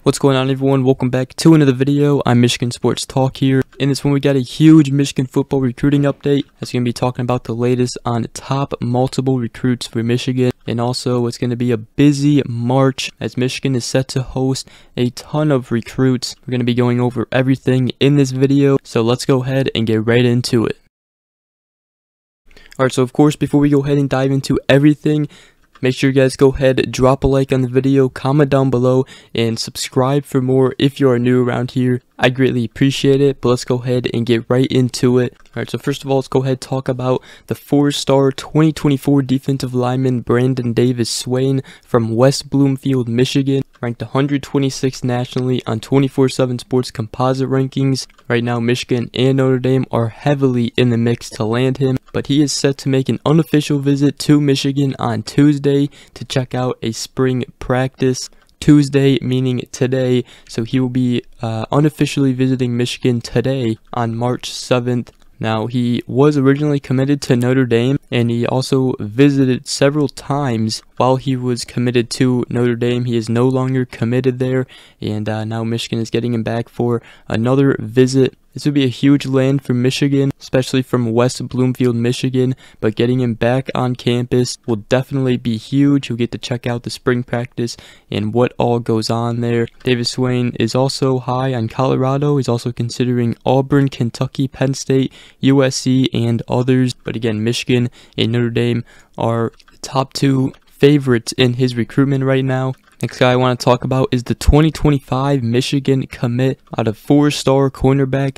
What's going on, everyone? Welcome back to another video. I'm Michigan Sports Talk here. In this one, we got a huge Michigan football recruiting update. It's going to be talking about the latest on top multiple recruits for Michigan. And also, it's going to be a busy March as Michigan is set to host a ton of recruits. We're going to be going over everything in this video. So let's go ahead and get right into it. Alright, so of course, before we go ahead and dive into everything, make sure you guys go ahead, drop a like on the video, comment down below, and subscribe for more if you are new around here. I greatly appreciate it, but let's go ahead and get right into it. Alright, so first of all, let's go ahead and talk about the 4-star 2024 defensive lineman Brandon Davis Swain from West Bloomfield, Michigan. Ranked 126th nationally on 24/7 Sports composite rankings. Right now, Michigan and Notre Dame are heavily in the mix to land him, but he is set to make an unofficial visit to Michigan on Tuesday to check out a spring practice. Tuesday meaning today, so he will be unofficially visiting Michigan today on March 7th. Now, he was originally committed to Notre Dame, and he also visited several times while he was committed to Notre Dame. He is no longer committed there, and now Michigan is getting him back for another visit. This would be a huge land for Michigan, especially from West Bloomfield, Michigan, but getting him back on campus will definitely be huge. You'll get to check out the spring practice and what all goes on there. Davis Swain is also high on Colorado. He's also considering Auburn, Kentucky, Penn State, USC, and others. But again, Michigan and Notre Dame are the top two favorites in his recruitment right now. Next guy I want to talk about is the 2025 Michigan commit out of 4-star cornerback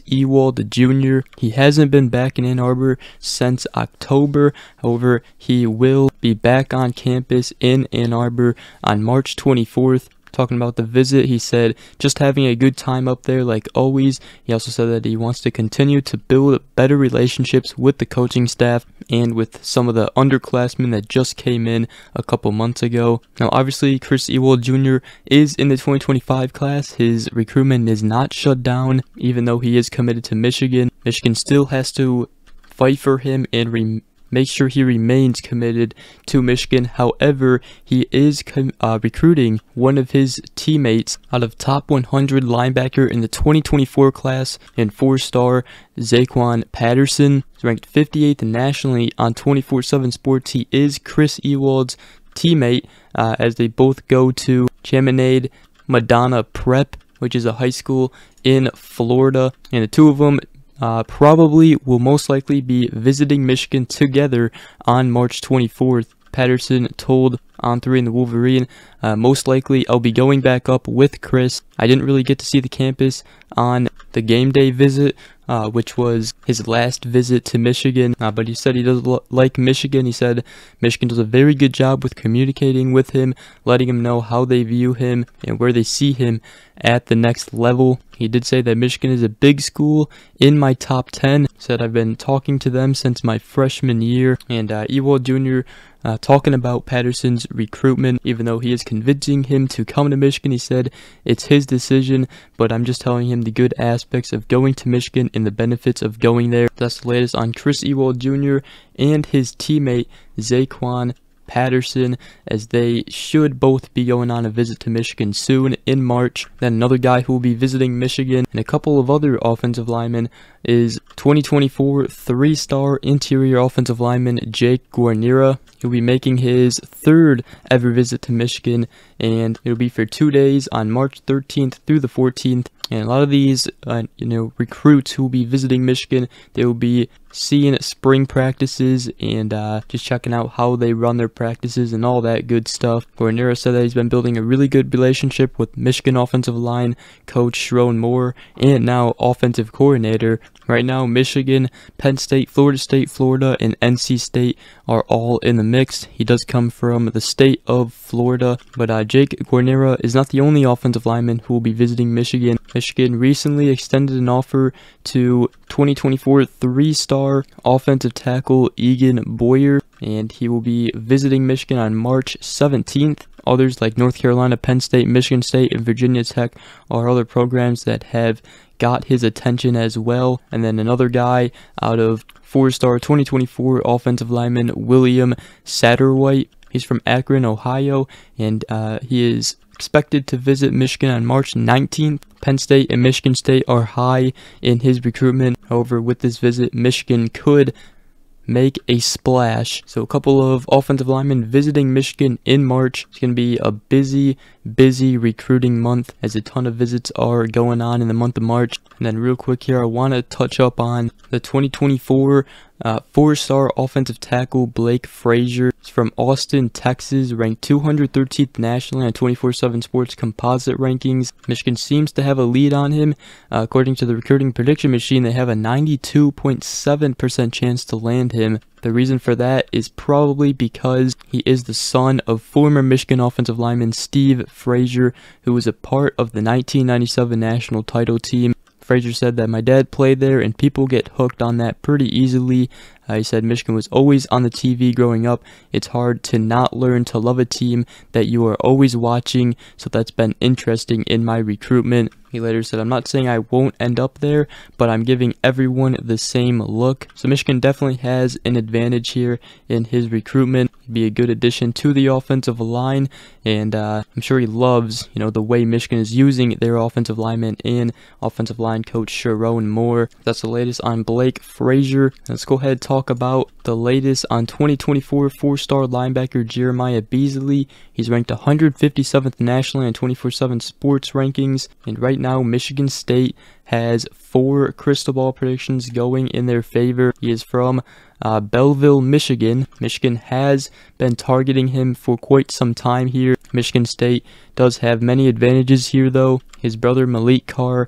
Ewald Jr. He hasn't been back in Ann Arbor since October. However, he will be back on campus in Ann Arbor on March 24th. Talking about the visit, he said just having a good time up there like always. He also said that he wants to continue to build better relationships with the coaching staff and with some of the underclassmen that just came in a couple months ago. Now, obviously, Ewald Jr. is in the 2025 class. His recruitment is not shut down, even though he is committed to Michigan. Michigan still has to fight for him and make sure he remains committed to Michigan. However, he is recruiting one of his teammates out of top 100 linebacker in the 2024 class and 4-star Zaquan Patterson. He's ranked 58th nationally on 24/7 Sports. He is Ewald's teammate as they both go to Chaminade Madonna Prep, which is a high school in Florida, and the two of them probably will most likely be visiting Michigan together on March 24th. Patterson told On3 and the Wolverine, most likely I'll be going back up with Chris. I didn't really get to see the campus on the game day visit, which was his last visit to Michigan, but he said he does like Michigan. He said Michigan does a very good job with communicating with him, letting him know how they view him and where they see him at the next level. He did say that Michigan is a big school in my top 10. Said I've been talking to them since my freshman year. And Ewald Jr. Talking about Patterson's recruitment, even though he is convincing him to come to Michigan, he said it's his decision, but I'm just telling him the good aspects of going to Michigan and the benefits of going there. That's the latest on Ewald Jr. and his teammate Zaquan Patterson, as they should both be going on a visit to Michigan soon in March. Then another guy who will be visiting Michigan and a couple of other offensive linemen is 2024 3-star interior offensive lineman Jake Guarnera. He'll be making his third ever visit to Michigan, and it'll be for 2 days on March 13th through the 14th. And a lot of these, recruits who will be visiting Michigan, they will be seeing spring practices and just checking out how they run their practices and all that good stuff. Guarnera said that he's been building a really good relationship with Michigan offensive line coach Swain and now offensive coordinator. Right now, Michigan, Penn State, Florida, and NC State are all in the mix. He does come from the state of Florida, but Jake Guarnera is not the only offensive lineman who will be visiting Michigan. Michigan recently extended an offer to 2024 3-star offensive tackle Egan Boyer, and he will be visiting Michigan on March 17th. Others like North Carolina, Penn State, Michigan State, and Virginia Tech are other programs that have got his attention as well. And then another guy out of 4-star 2024 offensive lineman William Satterwhite. He's from Akron, Ohio, and he is expected to visit Michigan on March 19th. Penn State and Michigan State are high in his recruitment. However, with this visit, Michigan could make a splash. So a couple of offensive linemen visiting Michigan in March. It's going to be a busy recruiting month as a ton of visits are going on in the month of March. And then real quick here, I want to touch up on the 2024 four-star offensive tackle Blake Frazier. He's from Austin, Texas, ranked 213th nationally on 24/7 Sports composite rankings. Michigan seems to have a lead on him. According to the recruiting prediction machine, they have a 92.7% chance to land him. The reason for that is probably because he is the son of former Michigan offensive lineman Steve Frazier, who was a part of the 1997 national title team. Frazier said that my dad played there and people get hooked on that pretty easily. He said Michigan was always on the TV growing up. It's hard to not learn to love a team that you are always watching, so that's been interesting in my recruitment. He later said, I'm not saying I won't end up there, but I'm giving everyone the same look. So Michigan definitely has an advantage here in his recruitment. He'd be a good addition to the offensive line, and I'm sure he loves, the way Michigan is using their offensive lineman and offensive line coach Sharon Moore. That's the latest on Blake Frazier. Let's go ahead and talk about the latest on 2024 four-star linebacker Jeremiah Beasley. He's ranked 157th nationally on 24/7 Sports rankings, and right now Michigan State has 4 crystal ball predictions going in their favor. He is from Belleville, Michigan. Michigan has been targeting him for quite some time here. Michigan State does have many advantages here though. His brother Malik Carr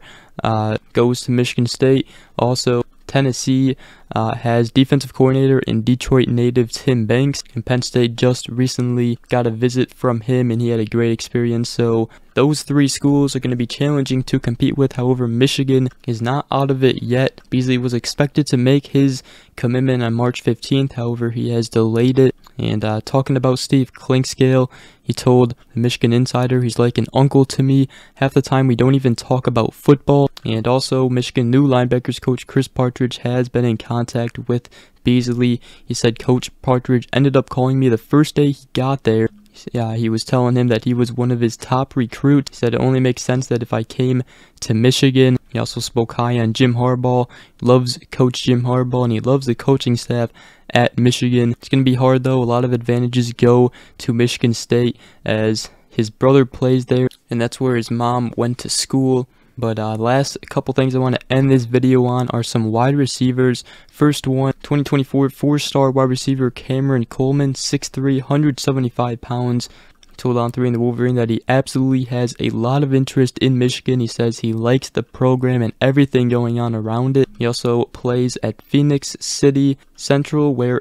goes to Michigan State. Also, Tennessee has defensive coordinator and Detroit native Tim Banks, and Penn State just recently got a visit from him and he had a great experience. So those 3 schools are going to be challenging to compete with. However, Michigan is not out of it yet. Beasley was expected to make his commitment on March 15th. However, he has delayed it. And talking about Steve Clinkscale, he told the Michigan Insider, he's like an uncle to me. Half the time we don't even talk about football. And also, Michigan new linebackers coach Chris Partridge has been in contact with Beasley. He said Coach Partridge ended up calling me the first day he got there. Yeah, he was telling him that he was one of his top recruits. He said it only makes sense that if I came to Michigan. He also spoke high on Jim Harbaugh. He loves Coach Jim Harbaugh and he loves the coaching staff at Michigan. It's going to be hard though. A lot of advantages go to Michigan State as his brother plays there and that's where his mom went to school. But last couple things I want to end this video on are some wide receivers. First one, 2024 four-star wide receiver Cameron Coleman, 6'3", 175 pounds. Told On 3 in the Wolverine that he absolutely has a lot of interest in Michigan. He says he likes the program and everything going on around it. He also plays at Phoenix City Central, where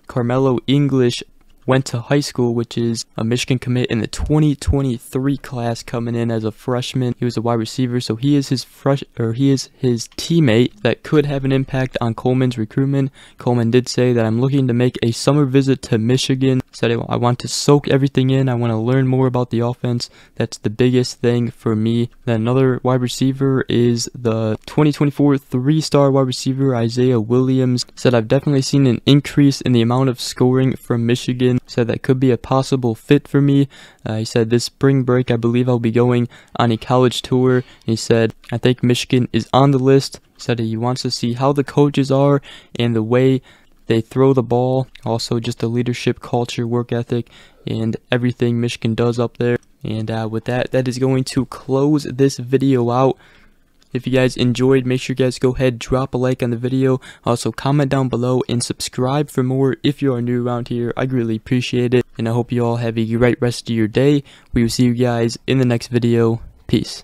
Carmelo English went to high school, which is a Michigan commit in the 2023 class coming in as a freshman. He was a wide receiver, so he is his teammate that could have an impact on Coleman's recruitment. Coleman did say that I'm looking to make a summer visit to Michigan. Said I want to soak everything in. I want to learn more about the offense. That's the biggest thing for me. Then another wide receiver is the 2024 3-star wide receiver Isaiah Williams. Said I've definitely seen an increase in the amount of scoring from Michigan. Said that could be a possible fit for me. He said this spring break I believe I'll be going on a college tour. And he said I think Michigan is on the list. He said he wants to see how the coaches are and the way they throw the ball. Also just the leadership culture, work ethic, and everything Michigan does up there. And with that is going to close this video out. If you guys enjoyed, make sure you guys go ahead, drop a like on the video. Also, comment down below and subscribe for more if you are new around here. I greatly appreciate it. And I hope you all have a great rest of your day. We will see you guys in the next video. Peace.